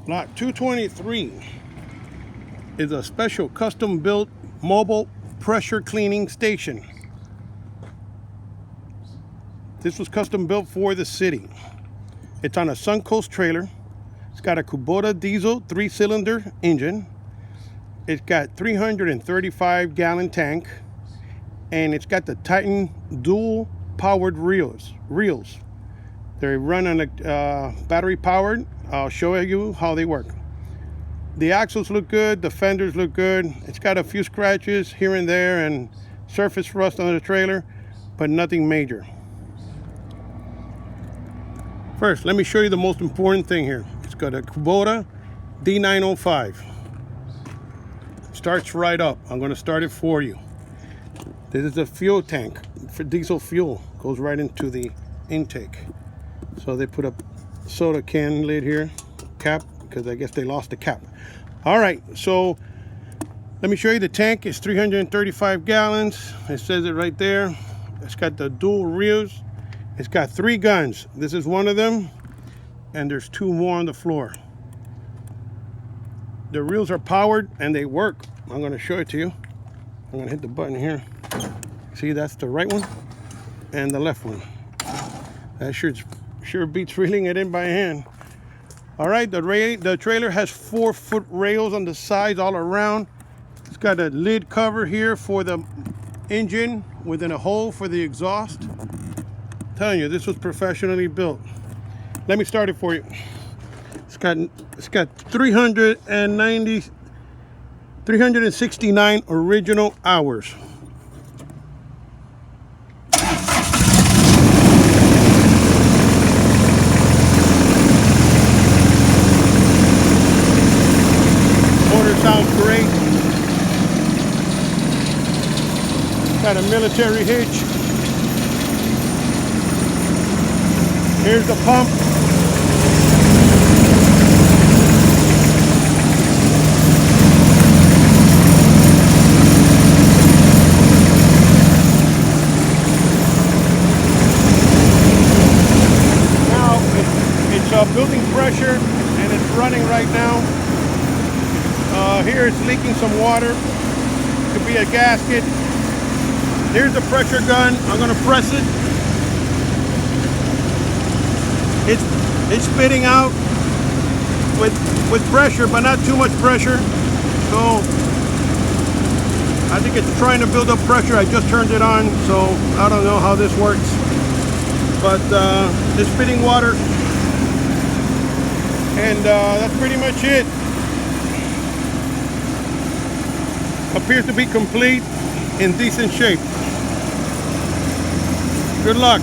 Lot 223 is a special custom-built mobile pressure cleaning station. This was custom built for the city. It's on a Suncoast trailer. It's got a Kubota diesel 3-cylinder engine. It's got 335-gallon tank, and it's got the Titan dual powered reels. They run on a battery powered. I'll show you how they work. The axles look good, the fenders look good. It's got a few scratches here and there and surface rust on the trailer, but nothing major. First, let me show you the most important thing here. It's got a Kubota D905. Starts right up. I'm going to start it for you. This is a fuel tank for diesel fuel. Goes right into the intake. So they put a soda can lid here, cap, because I guess they lost the cap. All right, so let me show you the tank. It's 335 gallons. It says it right there. It's got the dual rears. It's got 3 guns. This is one of them, and there's 2 more on the floor. The reels are powered and they work. I'm going to show it to you. I'm going to hit the button here. See, that's the right one and the left one. That sure beats reeling it in by hand. All right, the trailer has 4-foot rails on the sides all around. It's got a lid cover here for the engine within a hole for the exhaust. I'm telling you, this was professionally built. Let me start it for you. It's got 369 original hours. Motor sounds great. Got a military hitch. Here's the pump. Building pressure, and it's running right now. Here it's leaking some water. Could be a gasket. Here's the pressure gun. I'm going to press it. It's spitting out with pressure, but not too much pressure. So I think it's trying to build up pressure. I just turned it on, so I don't know how this works. But it's spitting water. And that's pretty much it. Appears to be complete, in decent shape. Good luck.